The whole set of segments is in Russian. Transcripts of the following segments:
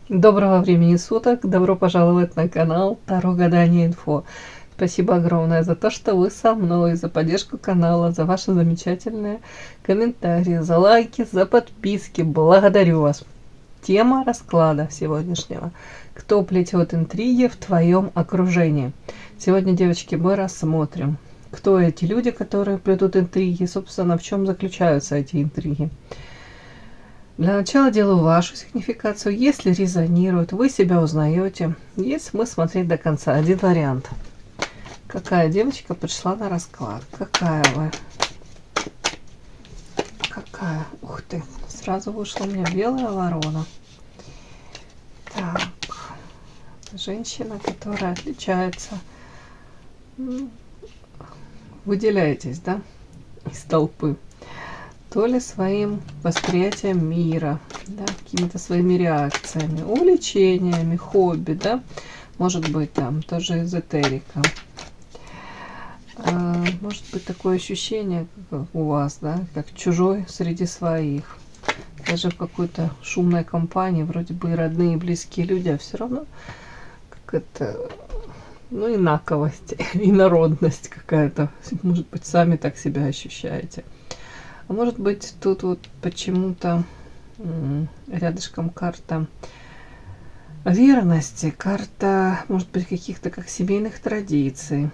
Доброго времени суток, добро пожаловать на канал Таро Гадание Инфо. Спасибо огромное за то, что вы со мной, за поддержку канала, за ваши замечательные комментарии, за лайки, за подписки. Благодарю вас. Тема расклада сегодняшнего. Кто плетет интриги в твоем окружении? Сегодня, девочки, мы рассмотрим, кто эти люди, которые плетут интриги, собственно, в чем заключаются эти интриги. Для начала делаю вашу сигнификацию. Если резонирует, вы себя узнаете. Есть смысл смотреть до конца. Один вариант. Какая девочка пришла на расклад? Какая вы? Какая? Ух ты. Сразу вышла у меня белая ворона. Так. Женщина, которая отличается. Выделяетесь, да? Из толпы. То ли своим восприятием мира, да, какими-то своими реакциями, увлечениями, хобби, да, может быть, там тоже эзотерика. Может быть такое ощущение, как у вас, да, как чужой среди своих. Даже в какой-то шумной компании, вроде бы и родные, и близкие люди, а все равно как это, ну, инаковость, инородность какая-то. Может быть, сами так себя ощущаете. А может быть, тут вот почему-то рядышком карта верности, карта, может быть, каких-то как семейных традиций.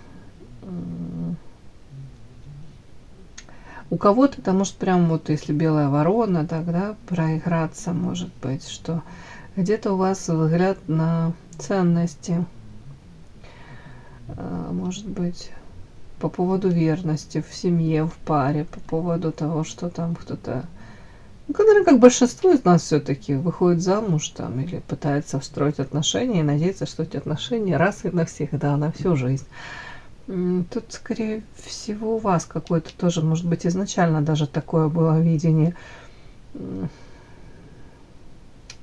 У кого-то это может прям вот, если белая ворона, тогда проиграться, может быть, что где-то у вас взгляд на ценности, может быть, по поводу верности в семье, в паре, по поводу того, что там кто-то, ну, который, как большинство из нас все-таки выходит замуж там или пытается строить отношения и надеется, что эти отношения раз и навсегда, на всю жизнь. Тут, скорее всего, у вас какое-то тоже, может быть, изначально даже такое было видение.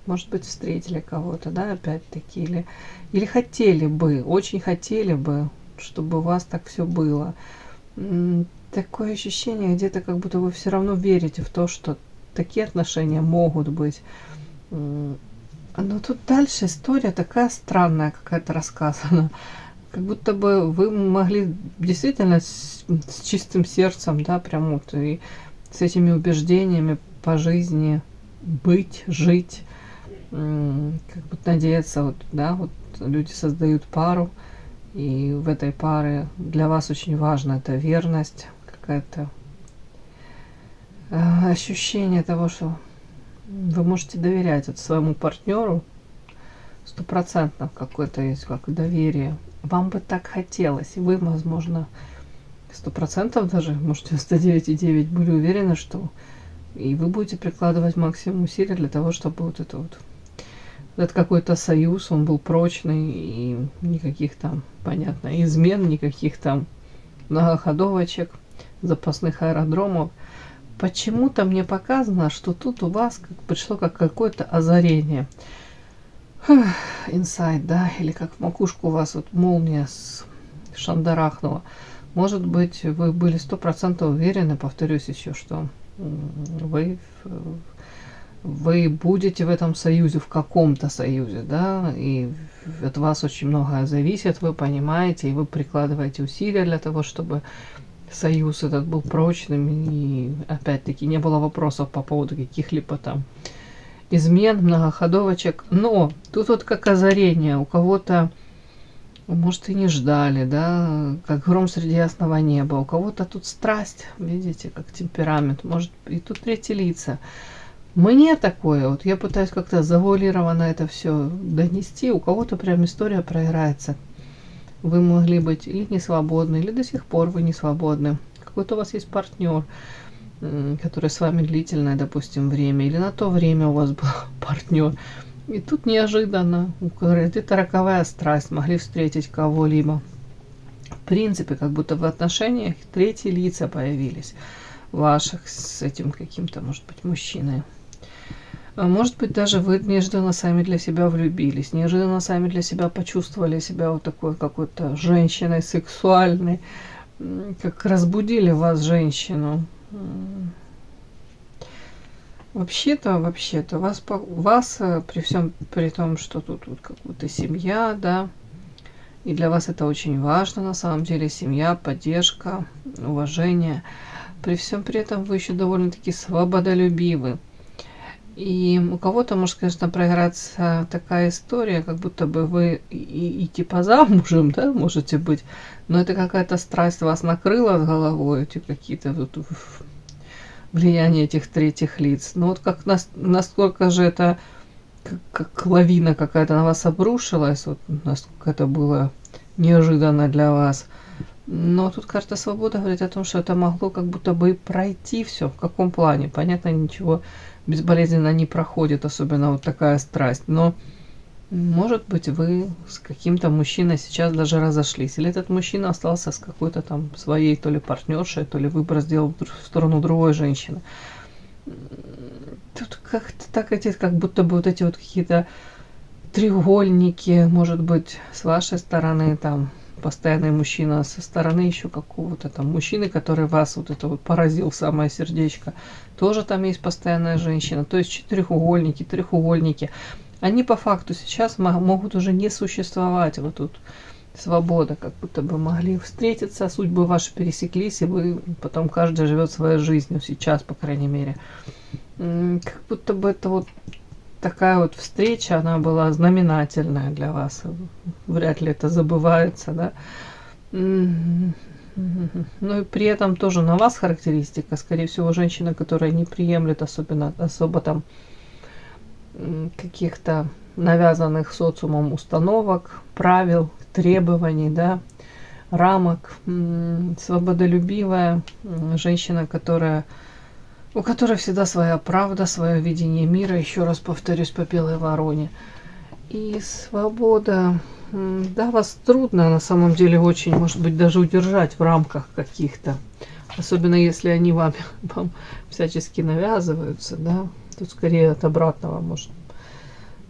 Может быть, встретили кого-то, да, опять-таки, или хотели бы, очень хотели бы, чтобы у вас так все было. Такое ощущение, где-то как будто вы все равно верите в то, что такие отношения могут быть. Но тут дальше история такая странная какая-то рассказана. Как будто бы вы могли действительно с чистым сердцем, да, прям вот и с этими убеждениями по жизни быть, жить, как бы надеяться, вот, да, вот люди создают пару, и в этой паре для вас очень важна эта верность, какая-то ощущение того, что вы можете доверять вот своему партнеру, стопроцентно какое-то есть как доверие. Вам бы так хотелось, и вы, возможно, 100% даже, может, 99,9 были уверены, что и вы будете прикладывать максимум усилий для того, чтобы вот это вот этот какой-то союз, он был прочный, и никаких там, понятно, измен, никаких там многоходовочек, запасных аэродромов. Почему-то мне показано, что тут у вас как пришло как какое-то озарение. Инсайт, да, или как в макушку у вас вот молния шандарахнула. Может быть, вы были 100% уверены, повторюсь еще, что вы будете в этом союзе, в каком-то союзе, да, и от вас очень многое зависит, вы понимаете, и вы прикладываете усилия для того, чтобы союз этот был прочным, и опять-таки не было вопросов по поводу каких-либо там измен, многоходовочек. Но тут вот как озарение, у кого-то, может, и не ждали, да, как гром среди ясного неба, у кого-то тут страсть, видите, как темперамент, может, и тут третьи лица. Мне такое, вот я пытаюсь как-то завуалированно это все донести, у кого-то прям история проиграется. Вы могли быть или не свободны, или до сих пор вы не свободны. Какой-то у вас есть партнер, который с вами длительное, допустим, время, или на то время у вас был партнер. И тут неожиданно, где-то роковая страсть, могли встретить кого-либо. В принципе, как будто в отношениях третьи лица появились ваших с этим каким-то, может быть, мужчиной. Может быть, даже вы неожиданно сами для себя влюбились, неожиданно сами для себя почувствовали себя вот такой какой-то женщиной сексуальной, как разбудили вас женщину. Вообще-то, вас при всем при том, что тут вот как будто семья, да, и для вас это очень важно, на самом деле, семья, поддержка, уважение. При всем при этом вы еще довольно-таки свободолюбивы. И у кого-то может, конечно, проиграться такая история, как будто бы вы и типа замужем, да, можете быть, но это какая-то страсть вас накрыла с головой, эти какие-то вот влияние этих третьих лиц. Но вот как насколько же это как лавина какая-то на вас обрушилась, вот насколько это было неожиданно для вас. Но тут карта свободы говорит о том, что это могло как будто бы пройти все. В каком плане? Понятно, ничего безболезненно не проходит, особенно вот такая страсть. Но, может быть, вы с каким-то мужчиной сейчас даже разошлись. Или этот мужчина остался с какой-то там своей то ли партнершей, то ли выбор сделал в сторону другой женщины. Тут как-то так эти, как будто бы вот эти вот какие-то треугольники, может быть, с вашей стороны там постоянный мужчина, со стороны еще какого-то там мужчины, который вас вот это вот поразил в самое сердечко. Тоже там есть постоянная женщина. То есть треугольники. Они по факту сейчас могут уже не существовать. Вот тут свобода, как будто бы могли встретиться, судьбы ваши пересеклись, и вы потом каждый живет своей жизнью, сейчас, по крайней мере. Как будто бы это вот такая вот встреча, она была знаменательная для вас. Вряд ли это забывается, да. Ну и при этом тоже на вас характеристика. Скорее всего, женщина, которая не приемлет особо там каких-то навязанных социумом установок, правил, требований, да, рамок. Свободолюбивая женщина, у которой всегда своя правда, свое видение мира, еще раз повторюсь, по белой вороне. И свобода, да, вас трудно на самом деле очень, может быть, даже удержать в рамках каких-то, особенно если они вам всячески навязываются, да, тут скорее от обратного, может,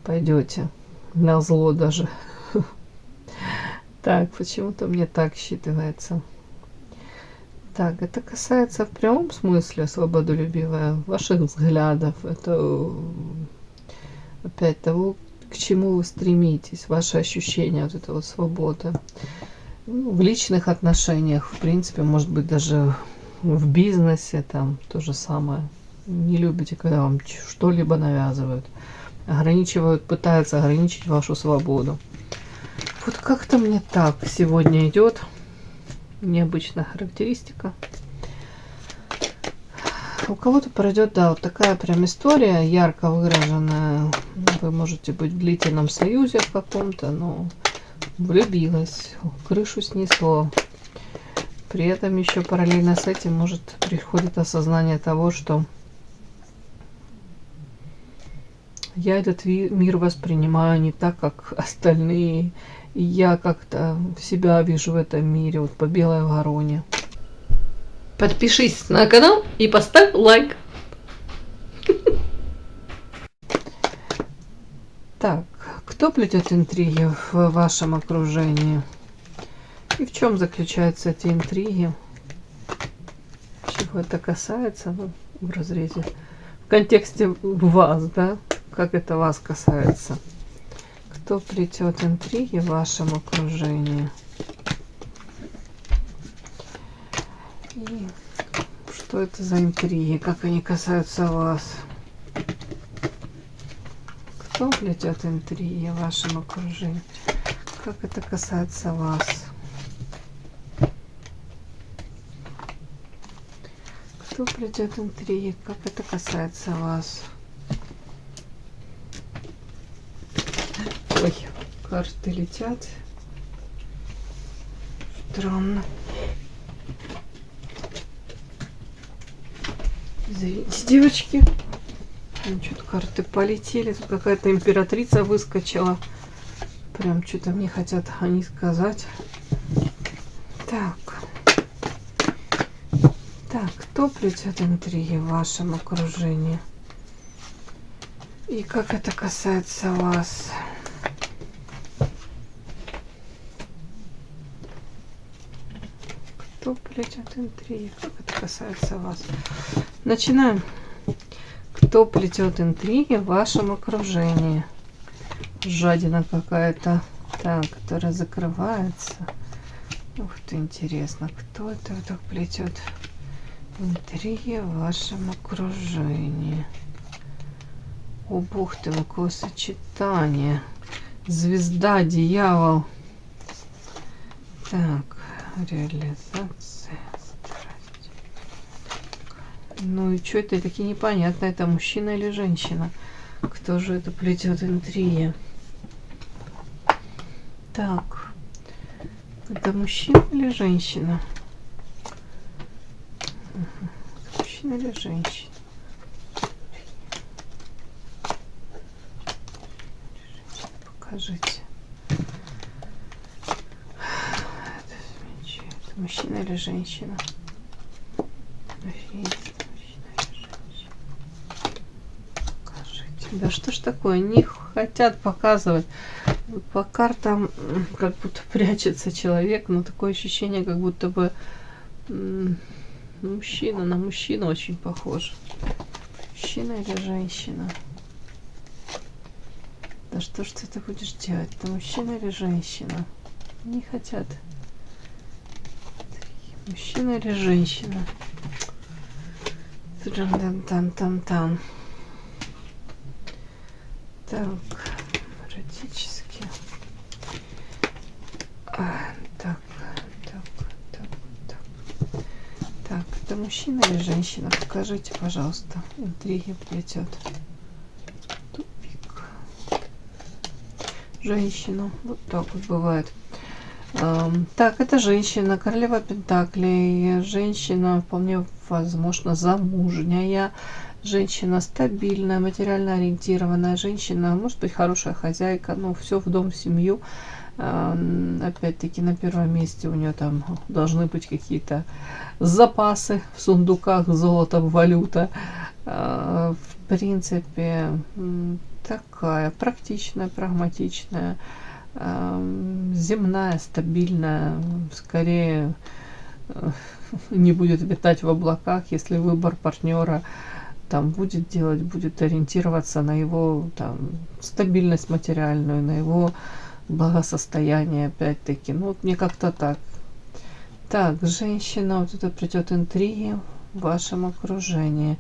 пойдете на зло даже. Так, почему-то мне так считывается. Так, это касается в прямом смысле свободолюбивая ваших взглядов. Это опять того, к чему вы стремитесь, ваши ощущения, вот эта вот свобода. В личных отношениях, в принципе, может быть, даже в бизнесе там то же самое. Не любите, когда вам что-либо навязывают, пытаются ограничить вашу свободу. Вот как-то мне так сегодня идет. Необычная характеристика. У кого-то пройдет, да, вот такая прям история, ярко выраженная. Вы можете быть в длительном союзе в каком-то, но влюбилась, крышу снесло. При этом еще параллельно с этим может приходит осознание того, что я этот мир воспринимаю не так, как остальные. И я как-то себя вижу в этом мире, вот по белой вороне. Подпишись на канал и поставь лайк. Так, кто плетет интриги в вашем окружении? И в чем заключаются эти интриги? Чего это касается, ну, в разрезе, в контексте вас, да? Как это вас касается? Кто плетет интриги в вашем окружении? И что это за интриги? Как они касаются вас? Кто плетет интриги в вашем окружении? Как это касается вас? Кто плетет интриги? Как это касается вас? Ой, карты летят. Странно. Извините, девочки. Что-то карты полетели. Тут какая-то императрица выскочила. Прям что-то мне хотят они сказать. Так. Так, кто плетет интриги в вашем окружении? И как это касается вас? Кто плетет интриги? Как это касается вас? Начинаем. Кто плетет интриги в вашем окружении? Жадина какая-то. Так, которая закрывается. Ух ты, интересно, кто это так плетет интриги в вашем окружении? О, бог ты, какое сочетание. Звезда, дьявол. Так, реализация. Страсть. Ну и что это такие непонятно, это мужчина или женщина? Кто же это плетет интриги? Так, это мужчина или женщина? Мужчина или женщина? Покажите. Это мужчина или женщина? Покажите. Да что ж такое? Не хотят показывать. По картам как будто прячется человек, но такое ощущение, как будто бы мужчина на мужчину очень похож. Мужчина или женщина? Да что ж ты это будешь делать? Это мужчина или женщина? Не хотят. Мужчина или женщина? Тан-тан-тан-тан-тан. Так, эротически. Так. Так, это мужчина или женщина? Покажите, пожалуйста. Интриги плетет. Тупик. Женщину. Вот так вот бывает. Так, это женщина, королева пентаклей. Женщина вполне возможно замужняя. Женщина стабильная, материально ориентированная. Женщина, может быть, хорошая хозяйка. Ну, все в дом, в семью. Опять-таки на первом месте у нее там должны быть какие-то запасы в сундуках, золото, валюта. В принципе, такая практичная, прагматичная, земная, стабильная, скорее не будет витать в облаках, если выбор партнера там будет делать, будет ориентироваться на его там стабильность материальную, на его благосостояние, опять-таки. Ну, вот мне как-то так. Так, женщина, вот это придет интриги в вашем окружении.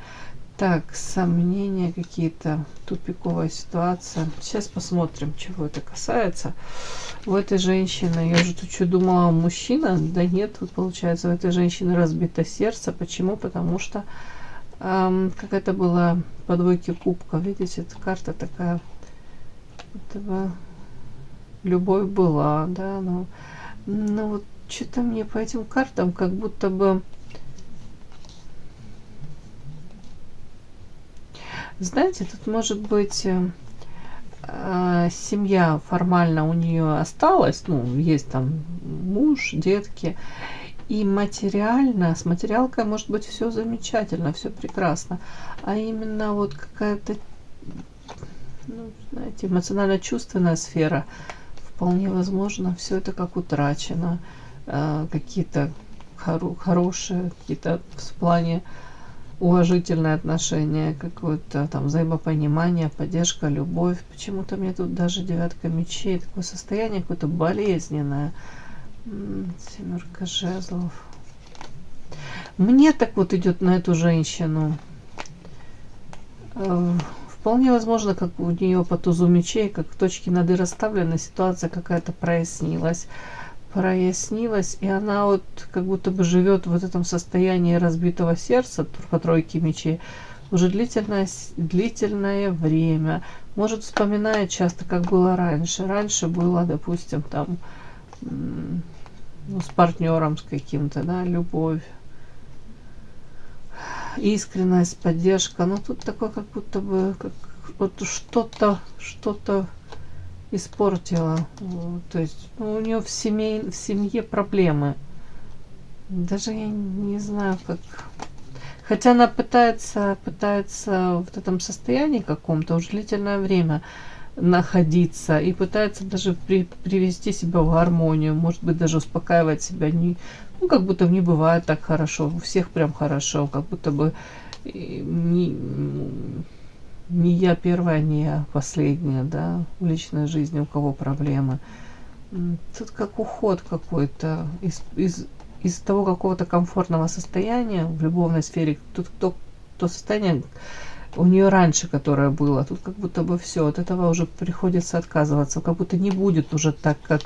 Так, сомнения какие-то, тупиковая ситуация. Сейчас посмотрим, чего это касается. У этой женщины, я уже тут что думала, мужчина, да нет, вот получается, у этой женщины разбито сердце. Почему? Потому что какая-то была по двойке кубка, видите, эта карта такая, этого, любовь была, да, но вот что-то мне по этим картам как будто бы, знаете, тут может быть семья формально у нее осталась, ну, есть там муж, детки, и материально, с материалкой может быть все замечательно, все прекрасно, а именно вот какая-то, ну, знаете, эмоционально-чувственная сфера, вполне возможно, все это как утрачено, какие-то хорошие, какие-то в плане уважительное отношение, какое-то там взаимопонимание, поддержка, любовь. Почему-то мне тут даже девятка мечей, такое состояние какое-то болезненное. Семерка жезлов. Мне так вот идет на эту женщину. Вполне возможно, как у нее по тузу мечей, как точки над «и» расставлены, ситуация какая-то прояснилась, и она вот как будто бы живет в вот этом состоянии разбитого сердца по тройке мечей уже длительное время. Может, вспоминает часто, как было раньше. Раньше было, допустим, там, ну, с партнером, с каким-то, да, любовь, искренность, поддержка. Но тут такое, как будто бы как вот что-то испортила. То есть, ну, у нее в семье проблемы. Даже я не знаю, как. Хотя она пытается в этом состоянии каком-то уже длительное время находиться и пытается даже привести себя в гармонию, может быть, даже успокаивать себя. Ну, как будто не бывает так хорошо, у всех прям хорошо, как будто бы не я первая, не я последняя, да, в личной жизни, у кого проблемы. Тут как уход какой-то из того какого-то комфортного состояния в любовной сфере. Тут то состояние у нее раньше, которое было, тут как будто бы все, от этого уже приходится отказываться, как будто не будет уже так, как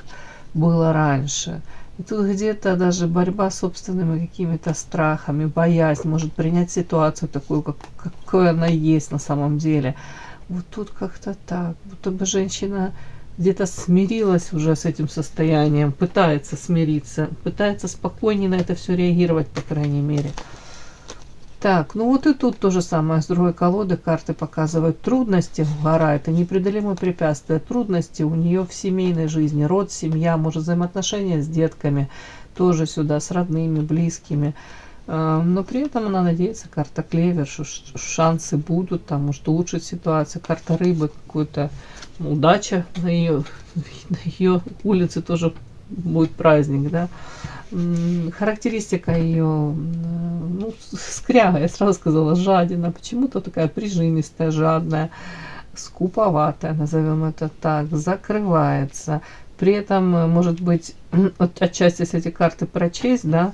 было раньше. И тут где-то даже борьба с собственными какими-то страхами, боязнь, может принять ситуацию такую, какой она есть на самом деле. Вот тут как-то так, будто бы женщина где-то смирилась уже с этим состоянием, пытается смириться, пытается спокойнее на это все реагировать, по крайней мере. Так, ну вот и тут то же самое с другой колоды. Карты показывают трудности. Гора — это непреодолимые препятствия. Трудности у нее в семейной жизни. Род, семья, может, взаимоотношения с детками. Тоже сюда, с родными, близкими. Но при этом она надеется, карта клевер, что шансы будут, там, может, улучшить ситуацию. Карта рыбы, какая-то удача на ее улице тоже будет праздник, да. Характеристика ее, ну, скряга, я сразу сказала, жадина, почему-то такая прижимистая, жадная, скуповатая, назовем это так, закрывается. При этом, может быть, отчасти, если эти карты прочесть, да,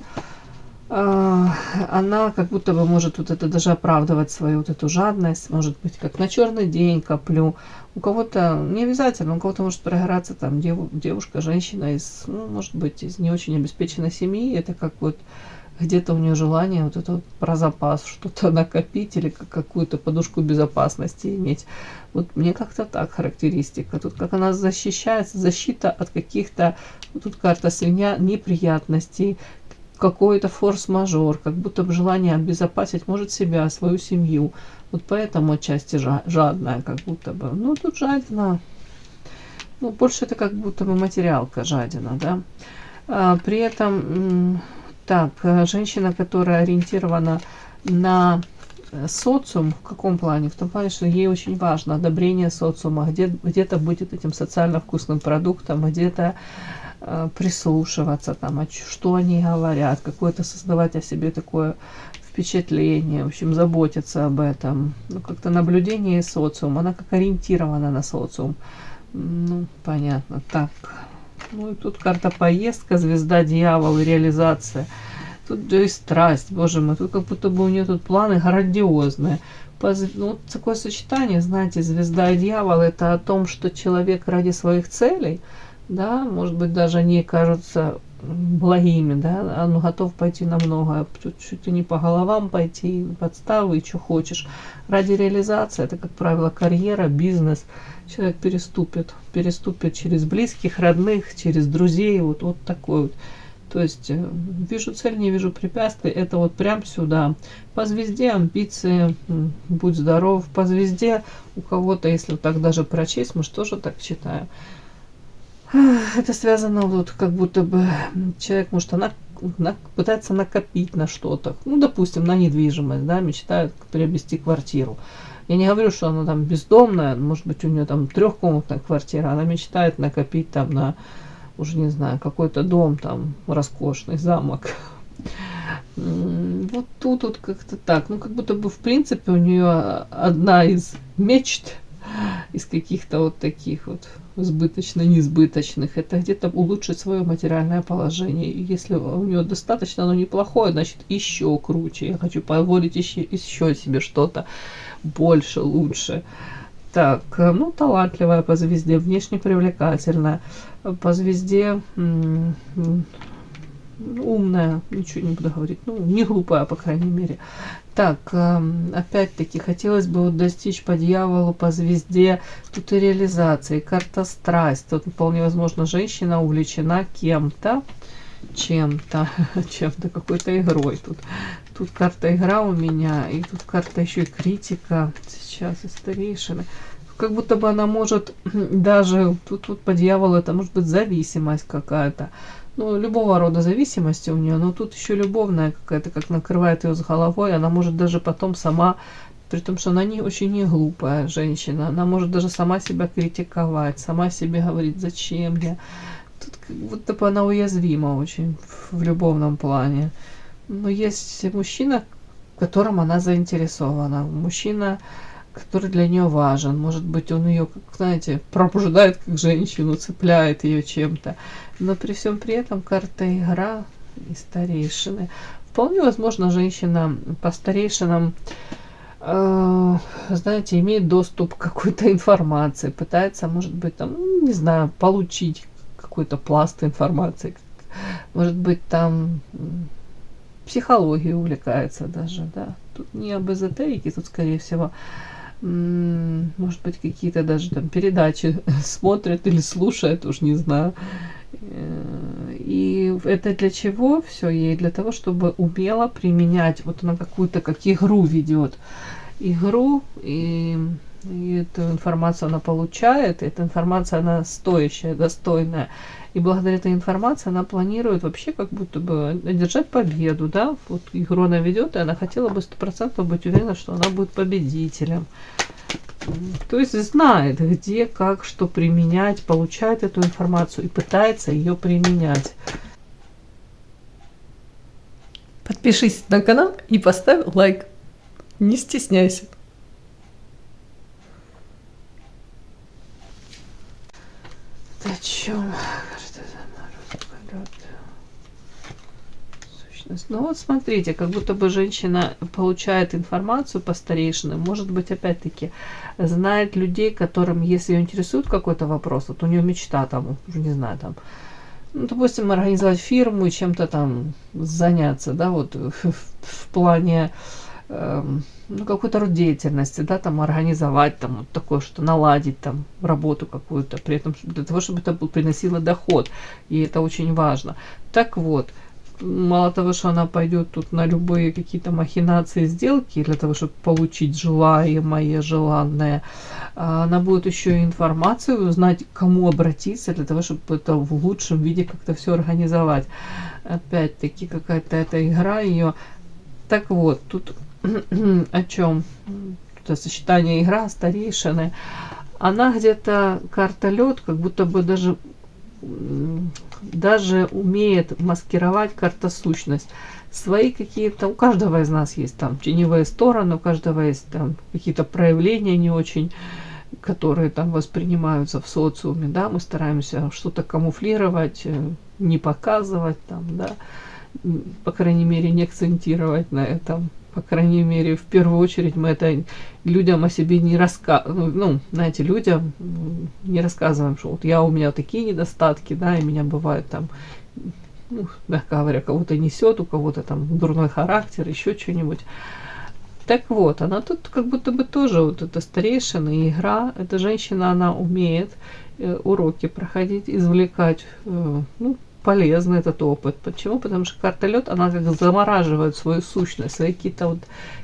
она как будто бы может вот это даже оправдывать свою вот эту жадность, может быть, как на черный день коплю. У кого-то, не обязательно, у кого-то может прогораться там девушка, женщина из, ну, может быть, из не очень обеспеченной семьи. Это как вот где-то у нее желание вот это вот про запас что-то накопить или какую-то подушку безопасности иметь. Вот мне как-то так характеристика. Тут как она защищается, защита от каких-то, вот тут карта свинья, неприятностей, какой-то форс-мажор, как будто бы желание обезопасить, может, себя, свою семью. Вот поэтому отчасти жадная, как будто бы. Ну, тут жадина. Ну, больше это как будто бы материалка жадина, да. При этом, так, женщина, которая ориентирована на социум, в каком плане? В том плане, что ей очень важно одобрение социума, где-то будет этим социально вкусным продуктом, где-то прислушиваться, там, что они говорят, какое-то создавать о себе такое впечатление, в общем, заботиться об этом. Ну, как-то наблюдение социума, она как ориентирована на социум. Ну, понятно. Так, ну и тут карта поездка, звезда, дьявол и реализация. Тут и страсть, боже мой, тут как будто бы у нее тут планы грандиозные. Ну, такое сочетание, знаете, звезда и дьявол, это о том, что человек ради своих целей, да, может быть, даже они кажутся благими, да, он готов пойти на многое, чуть ли не по головам пойти, подставы и что хочешь. Ради реализации, это, как правило, карьера, бизнес. Человек переступит через близких, родных, через друзей, вот такой вот. То есть вижу цель, не вижу препятствий, это вот прям сюда. По звезде амбиции, будь здоров. По звезде у кого-то, если вот так даже прочесть, может, тоже так читаю. Это связано вот как будто бы человек, может, она пытается накопить на что-то. Ну, допустим, на недвижимость, да, мечтает приобрести квартиру. Я не говорю, что она там бездомная, может быть, у нее там трехкомнатная квартира, она мечтает накопить там на, уже не знаю, какой-то дом там роскошный, замок. Вот тут вот как-то так. Ну, как будто бы, в принципе, у нее одна из мечт, из каких-то вот таких вот избыточно-несбыточных, это где-то улучшить свое материальное положение. И если у нее достаточно, оно неплохое, значит, еще круче. Я хочу позволить еще себе что-то больше, лучше. Так, ну, талантливая по звезде, внешне привлекательная. По звезде умная, ничего не буду говорить, ну, не глупая, по крайней мере. Так, опять-таки, хотелось бы вот достичь по дьяволу, по звезде, тут и реализации, карта страсть. Тут вполне возможно женщина увлечена кем-то, чем-то, какой-то игрой. Тут карта игра у меня, и тут карта еще и критика. Сейчас и старейшины. Как будто бы она может даже, тут вот по дьяволу это может быть зависимость какая-то. Ну, любого рода зависимости у нее, но тут еще любовная какая-то, как накрывает ее с головой. Она может даже потом сама, при том, что она не очень не глупая женщина, она может даже сама себя критиковать, сама себе говорить, зачем я. Тут как будто бы она уязвима очень в любовном плане. Но есть мужчина, в котором она заинтересована. Мужчина который для нее важен. Может быть, он ее, как, знаете, пробуждает как женщину, цепляет ее чем-то. Но при всем при этом карта игра и старейшины. Вполне возможно, женщина по старейшинам, знаете, имеет доступ к какой-то информации, пытается, может быть, там, не знаю, получить какой-то пласт информации. Может быть, там психологией увлекается даже, да. Тут не об эзотерике, тут, скорее всего, может быть, какие-то даже там передачи смотрят или слушают, уж не знаю. И это для чего все ей? Для того, чтобы умело применять, вот она какую-то, как игру ведет. Игру, и эту информацию она получает, и эта информация, она стоящая, достойная. И благодаря этой информации она планирует вообще как будто бы одержать победу, да, вот игру она ведет, и она хотела бы 100% быть уверена, что она будет победителем. То есть знает, где, как, что применять, получает эту информацию и пытается ее применять. Подпишись на канал и поставь лайк. Не стесняйся. О чем? Ну вот смотрите, как будто бы женщина получает информацию по старейшинам, может быть, опять-таки, знает людей, которым, если ее интересует какой-то вопрос, вот у нее мечта там, не знаю, там, ну, допустим, организовать фирму и чем-то там заняться, да, вот в плане ну, какой-то род деятельности, да, там организовать там вот такое, что наладить там работу какую-то, при этом для того, чтобы это приносило доход, и это очень важно. Так вот, мало того, что она пойдет тут на любые какие-то махинации, сделки для того, чтобы получить желаемое, желанное, она будет еще и информацию узнать, к кому обратиться для того, чтобы это в лучшем виде как-то все организовать. Опять-таки какая-то эта игра ее. Так вот, тут о чем? Это сочетание игра, старейшины. Она где-то, карта лед, как будто бы даже умеет маскировать картосущность. Свои какие-то, у каждого из нас есть там теневые стороны, у каждого есть там какие-то проявления не очень, которые там воспринимаются в социуме, да, мы стараемся что-то камуфлировать, не показывать там, да, по крайней мере, не акцентировать на этом. По крайней мере, в первую очередь мы это людям о себе не рассказываем. Ну, знаете, людям не рассказываем, что вот у меня такие недостатки, да, и меня бывает там, ну, мягко говоря, кого-то несет, у кого-то там дурной характер, еще что-нибудь. Так вот, она тут как будто бы тоже вот эта старейшина и игра. Эта женщина, она умеет уроки проходить, извлекать, ну, полезный этот опыт. Почему? Потому что карта лед, она как замораживает свою сущность, свои какие-то вот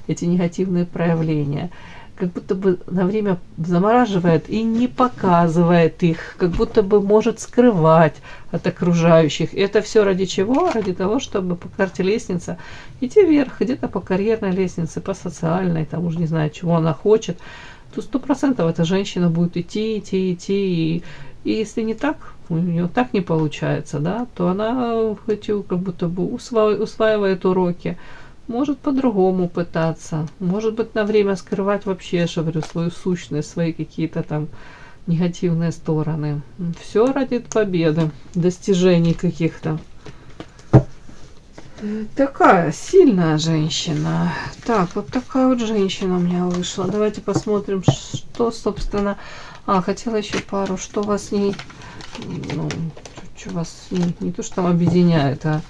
эти негативные проявления. Как будто бы на время замораживает и не показывает их, как будто бы может скрывать от окружающих. И это все ради чего? Ради того, чтобы по карте лестница идти вверх, где-то по карьерной лестнице, по социальной, там уже не знаю, чего она хочет. То 100% эта женщина будет идти. И если не так, у нее так не получается, да, то она как будто бы усваивает уроки, может по-другому пытаться, может быть на время скрывать вообще, я же говорю, свою сущность, свои какие-то там негативные стороны. Все ради победы, достижений каких-то. Такая сильная женщина. Так, вот такая вот женщина у меня вышла. Давайте посмотрим, что, собственно... хотела еще пару, что вас с ней, ну, что вас не то, что там объединяет, а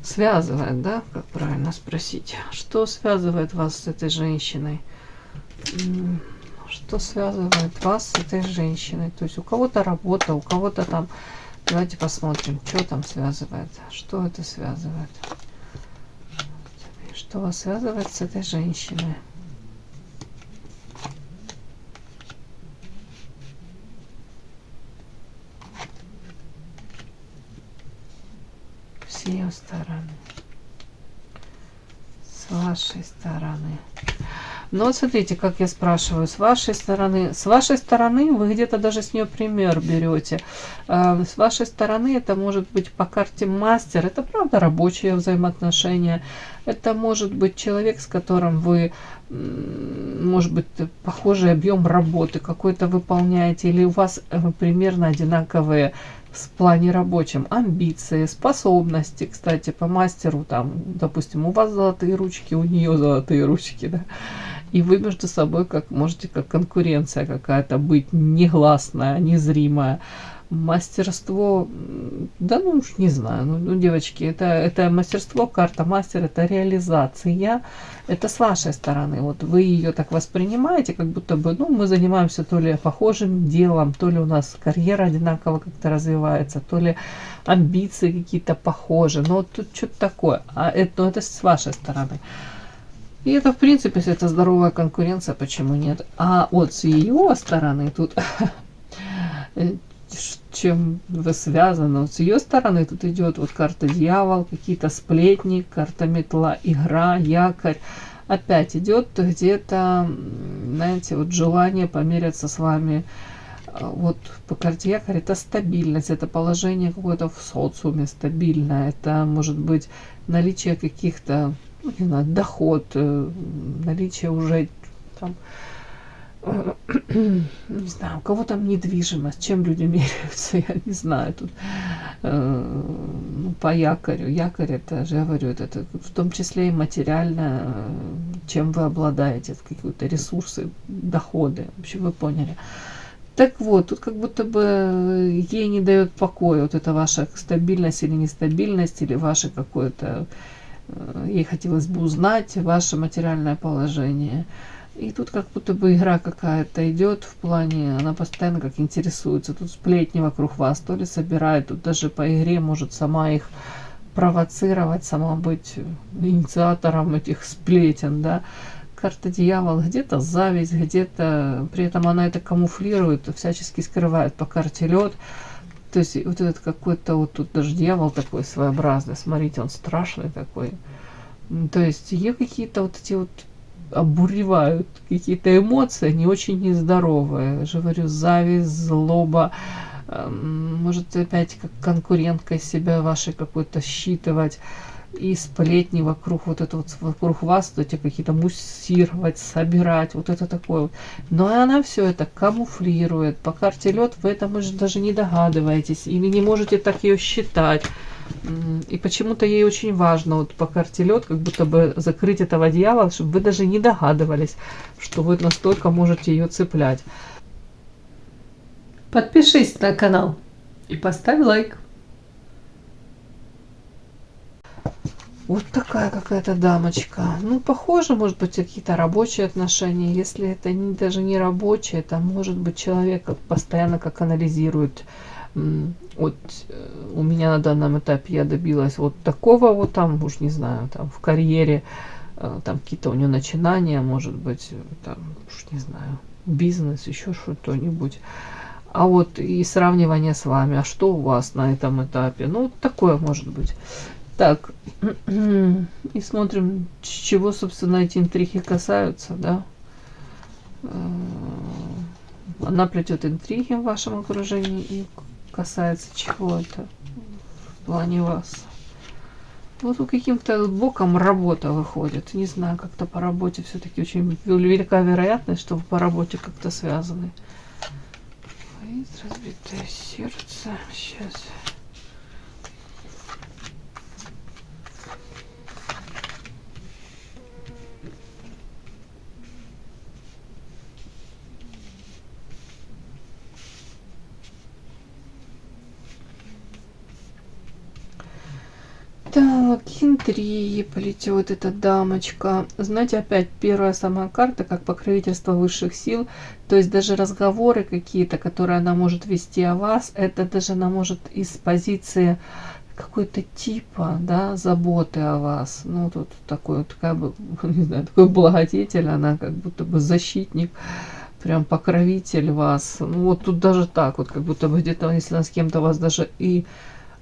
связывает, да, как правильно спросить. Что связывает вас с этой женщиной? Что связывает вас с этой женщиной? То есть у кого-то работа, у кого-то там... Давайте посмотрим, что там связывает. Что это связывает? Что вас связывает с этой женщиной? С ее стороны. С вашей стороны. Но вот смотрите, как я спрашиваю, с вашей стороны вы где-то даже с нее пример берете. С вашей стороны это может быть по карте мастер, это правда рабочие взаимоотношения, это может быть человек, с которым вы, может быть, похожий объем работы какой-то выполняете, или у вас примерно одинаковые в плане рабочем амбиции, способности. Кстати, по мастеру, там, допустим, у вас золотые ручки, у нее золотые ручки, да, и вы между собой как можете, как конкуренция какая-то быть, негласная, незримая. Мастерство, да ну уж не знаю, ну девочки, это мастерство, карта мастер, это реализация, это с вашей стороны, вот вы ее так воспринимаете, как будто бы, ну, мы занимаемся то ли похожим делом, то ли у нас карьера одинаково как-то развивается, то ли амбиции какие-то похожи, но вот тут что-то такое, но это с вашей стороны. И это, в принципе, если это здоровая конкуренция, почему нет? А вот с ее стороны тут чем вы связаны. Вот с ее стороны тут идет вот карта дьявол, какие-то сплетни, карта метла, игра, якорь. Опять идет где-то, знаете, вот желание помериться с вами. Вот по карте якорь это стабильность, это положение какое-то в социуме стабильное, это может быть наличие каких-то, ну, не знаю, доход, наличие уже там, не знаю, у кого там недвижимость, чем люди меряются, я не знаю, тут ну, по якорю. Якорь, это же, я говорю, это в том числе и материально, чем вы обладаете, какие-то ресурсы, доходы, в общем, вы поняли. Так вот, тут как будто бы ей не дает покоя вот эта ваша стабильность или нестабильность, или ваше какое-то, ей хотелось бы узнать ваше материальное положение. И тут как будто бы игра какая-то идет в плане, она постоянно как интересуется, тут сплетни вокруг вас, то ли собирает, тут даже по игре может сама их провоцировать, сама быть инициатором этих сплетен, да. Карта дьявол, где-то зависть, где-то, при этом она это камуфлирует, всячески скрывает по карте лед. То есть вот этот какой-то, вот тут даже дьявол такой своеобразный, смотрите, он страшный такой. То есть ее какие-то вот эти вот обуревают какие-то эмоции, не очень нездоровые. Я же говорю, зависть, злоба, может опять как конкуренткой себя вашей какой-то считывать. И сплетни вокруг вот это вот, вокруг вас, вот эти какие-то муссировать, собирать, вот это такое вот. Но она все это камуфлирует. По карте лед вы это, может, даже не догадываетесь или не можете так ее считать. И почему-то ей очень важно вот по карте лед как будто бы закрыть этого дьявола, чтобы вы даже не догадывались, что вы настолько можете ее цеплять. Подпишись на канал и поставь лайк. Вот такая какая-то дамочка. Ну, похоже, может быть, какие-то рабочие отношения. Если это даже не рабочие, это может быть человек постоянно как анализирует. Вот у меня на данном этапе я добилась вот такого вот там, уж не знаю, там в карьере, там какие-то у нее начинания, может быть, там, уж не знаю, бизнес, еще что-нибудь. А вот и сравнивание с вами, а что у вас на этом этапе? Ну, вот такое может быть. Так, и смотрим, с чего, собственно, эти интриги касаются, да. Она плетет интриги в вашем окружении и касается чего это в плане вас. Вот у каким-то боком работа выходит. Не знаю, как-то по работе все-таки очень велика вероятность, что вы по работе как-то связаны. Разбитое сердце. Сейчас. Так, интриги полетет эта дамочка. Знаете, опять первая сама карта, как покровительство высших сил. То есть даже разговоры какие-то, которые она может вести о вас, это даже она может из позиции какой-то типа, да, заботы о вас. Ну, тут такой вот, как бы, не знаю, такой благодетель, она как будто бы защитник, прям покровитель вас. Ну, вот тут даже так, вот как будто бы где-то, если она с кем-то вас даже и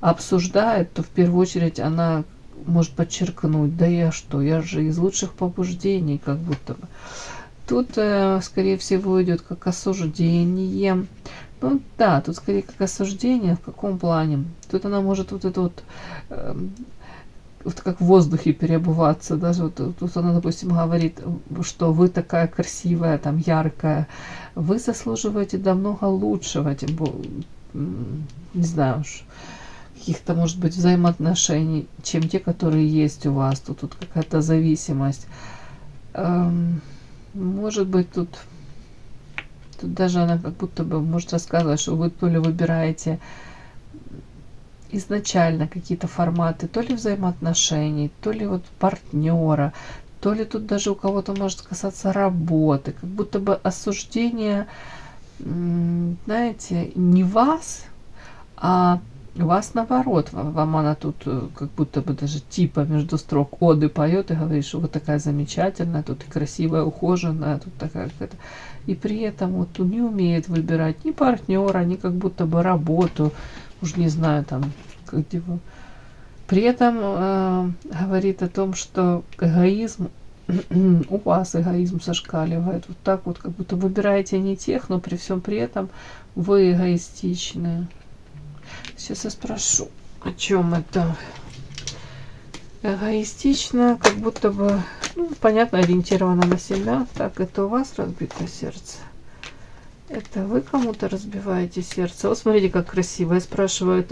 обсуждает, то в первую очередь она может подчеркнуть, да я что, я же из лучших побуждений, как будто бы. тут, скорее всего, идет как осуждение. Ну да, тут скорее как осуждение. В каком плане? Тут она может вот это вот как в воздухе переобуваться. Даже вот тут она, допустим, говорит, что вы такая красивая, там, яркая. Вы заслуживаете намного лучшего, не знаю уж, каких-то, может быть, взаимоотношений, чем те, которые есть у вас. Тут какая-то зависимость. Может быть, тут даже она как будто бы может рассказывать, что вы то ли выбираете изначально какие-то форматы, то ли взаимоотношений, то ли вот партнера, то ли тут даже у кого-то может касаться работы, как будто бы осуждение, знаете, не вас, а вас наоборот. Вам она тут как будто бы даже типа между строк оды поет и говорит, что вы такая замечательная, тут и красивая, ухоженная, тут такая какая-то. И при этом вот не умеет выбирать ни партнера, ни как будто бы работу, уж не знаю там, где вы. При этом говорит о том, что эгоизм, у вас эгоизм зашкаливает. Вот так вот, как будто выбираете не тех, но при всем при этом вы эгоистичны. Сейчас я спрошу, о чем это. Эгоистично, как будто бы, ну, понятно, ориентировано на себя. Так, это у вас разбито сердце? Это вы кому-то разбиваете сердце? Вот смотрите, как красиво. Я спрашиваю,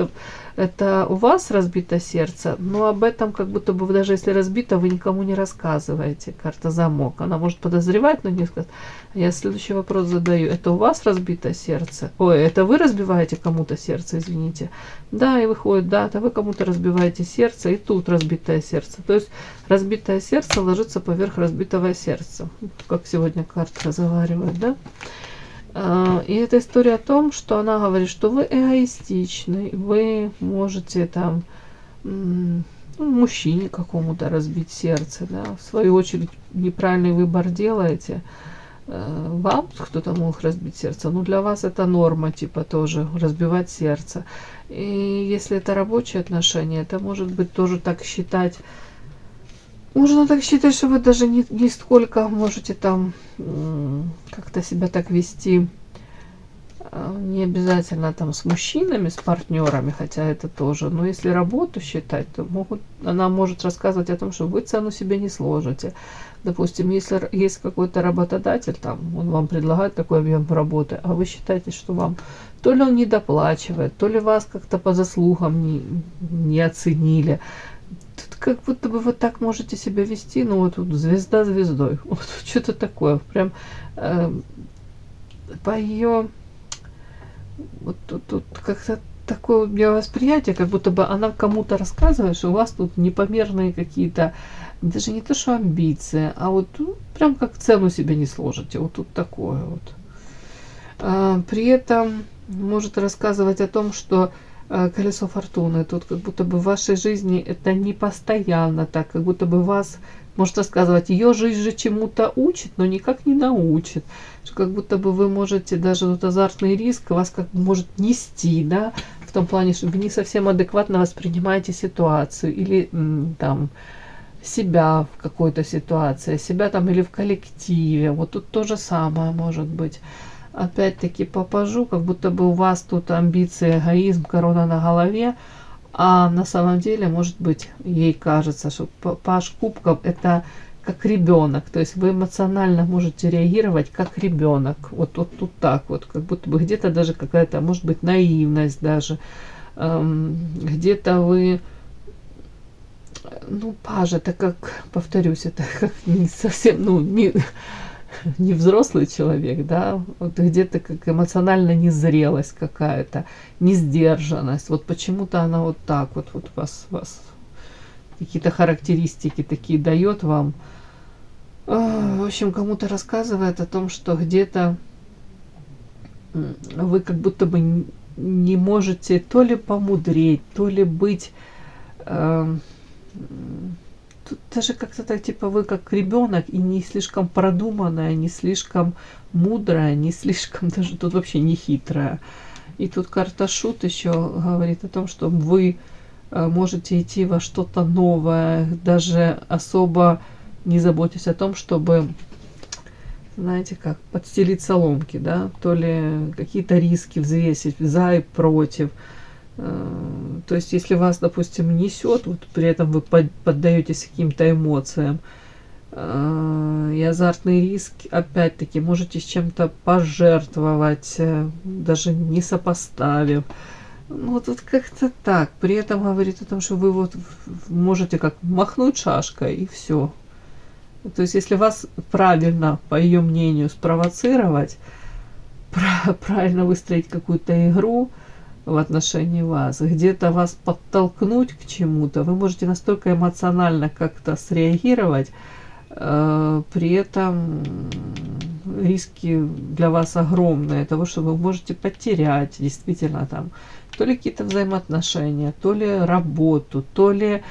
это у вас разбито сердце? Но об этом, как будто бы, даже если разбито, вы никому не рассказываете. Карта замок. Она может подозревать, но не сказать. Я следующий вопрос задаю. Это у вас разбито сердце? Ой, это вы разбиваете кому-то сердце, извините. Да, и выходит, да, это вы кому-то разбиваете сердце, и тут разбитое сердце. То есть разбитое сердце ложится поверх разбитого сердца. Как сегодня карта разговаривает, да? И эта история о том, что она говорит, что вы эгоистичны, вы можете там мужчине какому-то разбить сердце, да, в свою очередь неправильный выбор делаете, вам кто-то мог разбить сердце, но для вас это норма, типа тоже разбивать сердце. И если это рабочие отношения, это может быть тоже так считать. Можно так считать, что вы даже не сколько можете там как-то себя так вести, не обязательно там с мужчинами, с партнерами, хотя это тоже. Но если работу считать, то она может рассказывать о том, что вы цену себе не сложите. Допустим, если есть какой-то работодатель, там, он вам предлагает такой объем работы, а вы считаете, что вам то ли он не доплачивает, то ли вас как-то по заслугам не оценили. Тут как будто бы вы так можете себя вести, ну вот тут звезда звездой, вот что-то такое, прям по ее, вот тут как-то такое у меня восприятие, как будто бы она кому-то рассказывает, что у вас тут непомерные какие-то, даже не то что амбиции, а вот прям как цену себе не сложите, вот тут такое вот. При этом может рассказывать о том, что колесо фортуны тут как будто бы в вашей жизни это не постоянно так, как будто бы вас может рассказывать, ее жизнь же чему-то учит, но никак не научит, что как будто бы вы можете даже вот азартный риск вас как бы может нести, да, в том плане, что вы не совсем адекватно воспринимаете ситуацию или там себя в какой-то ситуации, себя там или в коллективе, вот тут то же самое может быть. Опять-таки по пажу, как будто бы у вас тут амбиции, эгоизм, корона на голове, а на самом деле, может быть, ей кажется, что паж кубков это как ребенок, то есть вы эмоционально можете реагировать как ребенок, вот тут так вот, как будто бы где-то даже какая-то, может быть, наивность даже, где-то вы, ну, паж, это как, повторюсь, это как не совсем, ну, не взрослый человек, да, вот где-то как эмоциональная незрелость какая-то, несдержанность. Вот почему-то она вот так вот вас какие-то характеристики такие дает вам. В общем, кому-то рассказывает о том, что где-то вы как будто бы не можете то ли помудреть, то ли быть тут даже как-то так, типа, вы как ребенок и не слишком продуманная, не слишком мудрая, не слишком даже тут вообще не хитрая. И тут карта шут еще говорит о том, что вы можете идти во что-то новое, даже особо не заботясь о том, чтобы, знаете, как подстелить соломки, да, то ли какие-то риски взвесить за и против. То есть, если вас, допустим, несет, вот при этом вы поддаетесь каким-то эмоциям, и азартный риск, опять-таки, можете с чем-то пожертвовать, даже не сопоставив. Ну, тут как-то так. При этом говорит о том, что вы вот можете как махнуть шашкой и все. То есть, если вас правильно, по ее мнению, спровоцировать, правильно выстроить какую-то игру в отношении вас, где-то вас подтолкнуть к чему-то, вы можете настолько эмоционально как-то среагировать, при этом риски для вас огромные, того, что вы можете потерять действительно там то ли какие-то взаимоотношения, то ли работу, то ли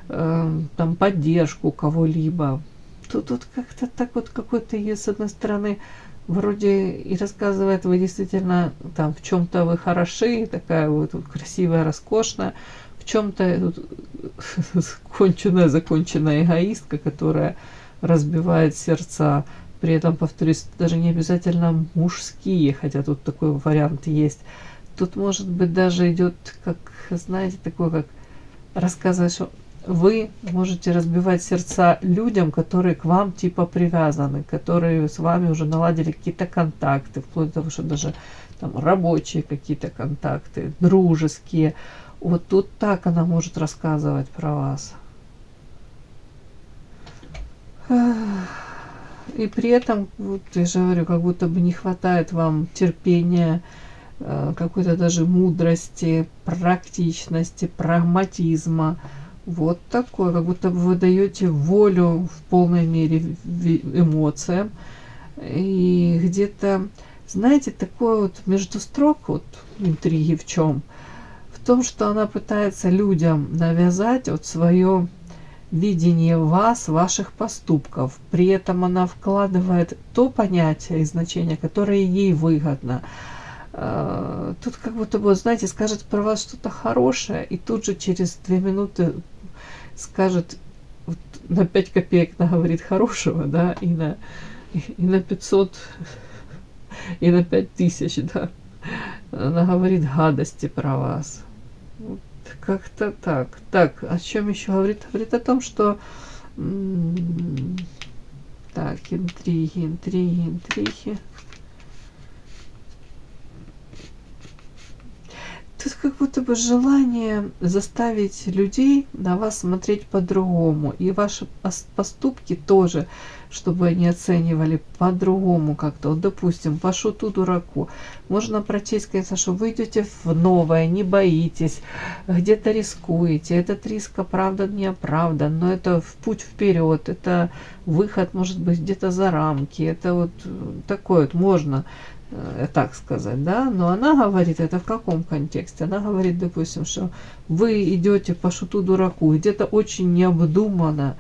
там поддержку кого-либо. Тут как-то так вот какой-то есть, с одной стороны, вроде и рассказывает, вы действительно там в чем-то вы хороши, такая вот красивая, роскошная, в чем-то конченая, законченная эгоистка, которая разбивает сердца. При этом, повторюсь, даже не обязательно мужские, хотя тут такой вариант есть. Тут, может быть, даже идет, как, знаете, такое, как рассказывать, что вы можете разбивать сердца людям, которые к вам типа привязаны, которые с вами уже наладили какие-то контакты, вплоть до того, что даже там рабочие какие-то контакты, дружеские. Вот тут так она может рассказывать про вас. И при этом, вот я же говорю, как будто бы не хватает вам терпения, какой-то даже мудрости, практичности, прагматизма. Вот такое, как будто бы вы даете волю в полной мере эмоциям. И где-то, знаете, такое вот между строк, вот интриги в чем? В том, что она пытается людям навязать вот свое видение вас, ваших поступков. При этом она вкладывает то понятие и значение, которое ей выгодно. Тут как будто бы, знаете, скажет про вас что-то хорошее, и тут же через 2 минуты скажет, вот, на 5 копеек наговорит хорошего, да, и на 500, и на 5000, да, наговорит гадости про вас. Вот как-то так. Так, о чем еще говорит? Говорит о том, что так, интриги. Тут как будто бы желание заставить людей на вас смотреть по-другому. И ваши поступки тоже, чтобы они оценивали по-другому как-то. Вот, допустим, вашу ту дураку. Можно прочесть, конечно, что вы идете в новое, не боитесь, где-то рискуете. Этот риск оправдан, не оправдан, но это в путь вперед, это выход, может быть, где-то за рамки. Это вот такое вот можно так сказать, да, но она говорит это в каком контексте? Она говорит, допустим, что вы идете по шуту дураку, где-то очень необдуманно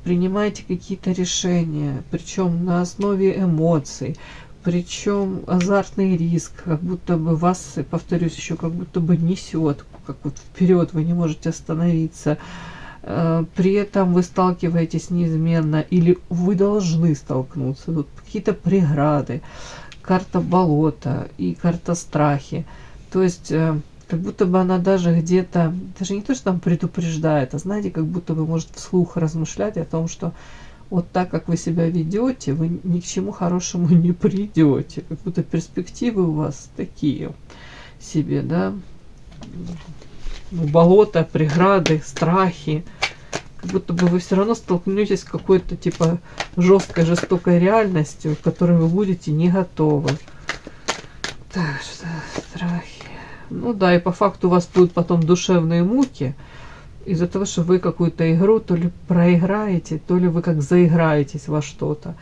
принимаете какие-то решения, причем на основе эмоций, причем азартный риск, как будто бы вас, повторюсь еще, как будто бы несет, как вот вперед, вы не можете остановиться. При этом вы сталкиваетесь неизменно, или вы должны столкнуться, тут какие-то преграды. Карта болота и карта страхи. То есть, как будто бы она даже где-то, даже не то, что там предупреждает, а знаете, как будто бы может вслух размышлять о том, что вот так, как вы себя ведете, вы ни к чему хорошему не придете. Как будто перспективы у вас такие себе, да. Болото, преграды, страхи. Как будто бы вы все равно столкнетесь с какой-то типа жесткой, жестокой реальностью, к которой вы будете не готовы. Так что страхи. Ну да, и по факту у вас будут потом душевные муки из-за того, что вы какую-то игру то ли проиграете, то ли вы как заиграетесь во что-то.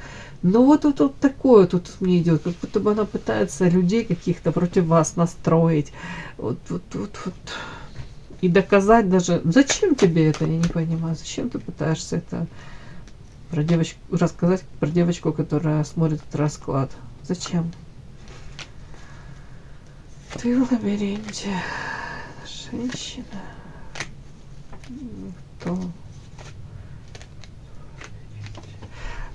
Но вот такое тут мне идет, как будто бы она пытается людей каких-то против вас настроить. Вот. И доказать даже... Зачем тебе это, я не понимаю. Зачем ты пытаешься это про девочку рассказать, про девочку, которая смотрит этот расклад? Зачем? Ты в лабиринте. Женщина. Кто?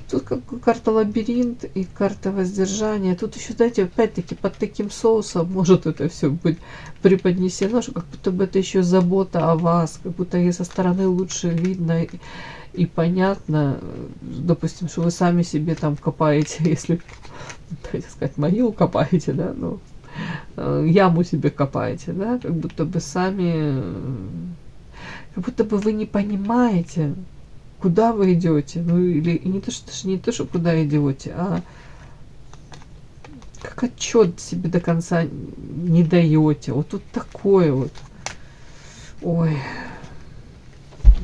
Тут как карта лабиринт и карта воздержания. Тут еще, знаете, опять-таки под таким соусом может это все быть преподнесено, что как будто бы это еще забота о вас, как будто ей со стороны лучше видно и понятно, допустим, что вы сами себе там копаете, если, хотел сказать, могилу копаете, да, ну, яму себе копаете, да, как будто бы сами, как будто бы вы не понимаете, куда вы идете, ну или не то, что куда идете, а как отчет себе до конца не даете. Вот тут такое вот. Ой.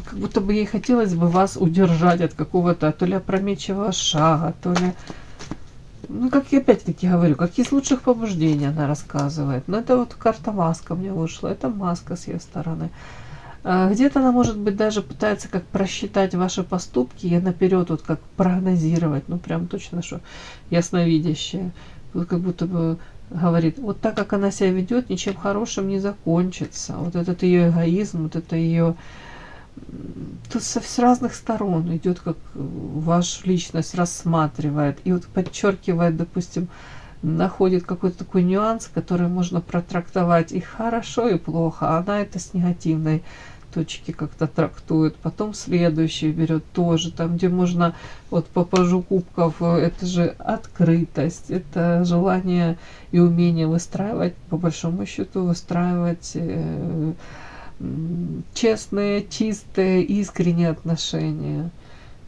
Как будто бы ей хотелось бы вас удержать от какого-то то ли опрометчивого шага, то ли... Ну, как я опять-таки говорю, как из лучших побуждений она рассказывает. Но это вот карта маска мне вышла, это маска с ее стороны. Где-то она, может быть, даже пытается как просчитать ваши поступки и наперед вот как прогнозировать, ну прям точно, что ясновидящее. Вот как будто бы говорит, вот так как она себя ведет, ничем хорошим не закончится. Вот этот ее эгоизм, вот это ее... Тут с разных сторон идет, как вашу личность рассматривает и вот подчеркивает, допустим, находит какой-то такой нюанс, который можно протрактовать и хорошо, и плохо, а она это с негативной точки как-то трактует. Потом следующий берет тоже, там, где можно, вот по пажу кубков, это же открытость, это желание и умение выстраивать, по большому счету, выстраивать честные, чистые, искренние отношения.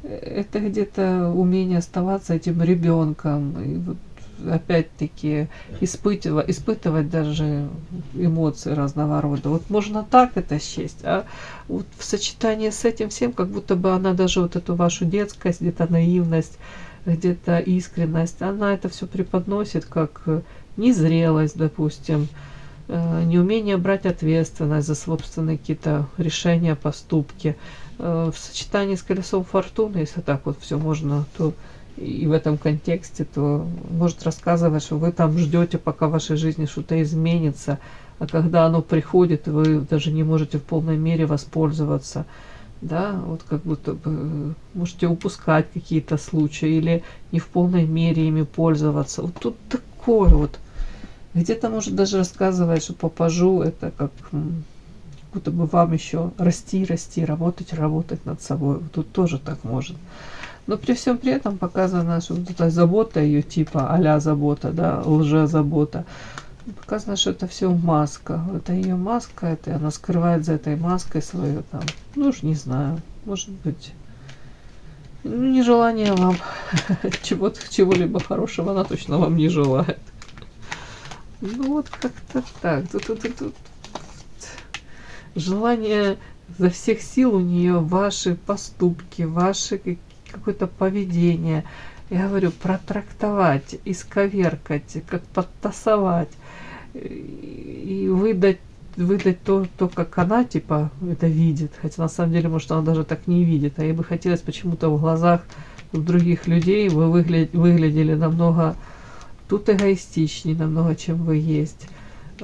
Это где-то умение оставаться этим ребенком. И вот опять-таки испытывать даже эмоции разного рода. Вот можно так это счесть, а вот в сочетании с этим всем, как будто бы она даже вот эту вашу детскость, где-то наивность, где-то искренность, она это все преподносит как незрелость, допустим, неумение брать ответственность за собственные какие-то решения, поступки. В сочетании с колесом фортуны, если так вот все можно, то и в этом контексте, то может рассказывать, что вы там ждете, пока в вашей жизни что-то изменится, а когда оно приходит, вы даже не можете в полной мере воспользоваться. Да, вот как будто бы можете упускать какие-то случаи или не в полной мере ими пользоваться. Вот тут такое вот. Где-то может даже рассказывать, что по пажу это как будто бы вам еще расти, работать над собой. Тут тоже так может. Но при всем при этом показано, что вот эта забота ее типа а-ля забота, да, лжезабота. Показано, что это все маска. Это ее маска, это она скрывает за этой маской свое там. Ну уж не знаю. Может быть. Нежелание вам чего-либо хорошего она точно вам не желает. Ну вот как-то так. Тут желание за всех сил у нее ваши поступки, ваши какое-то поведение, я говорю, протрактовать, исковеркать, как подтасовать и выдать то, как она типа это видит, хотя на самом деле, может, она даже так не видит, а ей бы хотелось почему-то в глазах других людей вы выглядели намного тут эгоистичнее, намного, чем вы есть,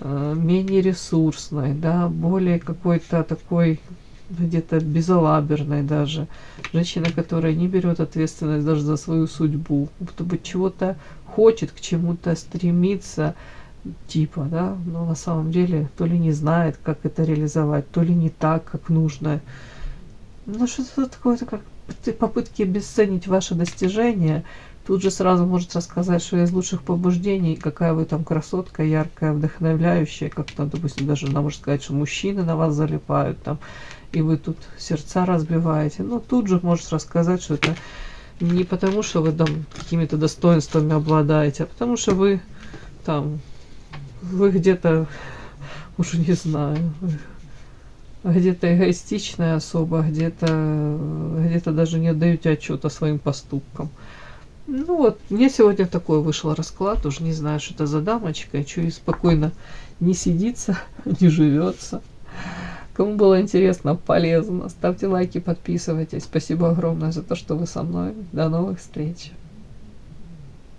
менее ресурсной, да, более какой-то такой где-то безалаберной даже. Женщина, которая не берет ответственность даже за свою судьбу, будто бы чего-то хочет, к чему-то стремится, типа, да, но на самом деле то ли не знает, как это реализовать, то ли не так, как нужно. Ну, что-то такое-то, как попытки обесценить ваши достижения. Тут же сразу может рассказать, что из лучших побуждений, какая вы там красотка, яркая, вдохновляющая, как там, допустим, даже она может сказать, что мужчины на вас залипают там, и вы тут сердца разбиваете. Но тут же может рассказать, что это не потому, что вы там какими-то достоинствами обладаете, а потому что вы там, вы где-то, уже не знаю, где-то эгоистичная особа, где-то даже не отдаете отчета своим поступкам. Ну вот, мне сегодня такой вышел расклад, уже не знаю, что это за дамочка, и что ей спокойно не сидится, не живется. Кому было интересно, полезно, ставьте лайки, подписывайтесь. Спасибо огромное за то, что вы со мной. До новых встреч.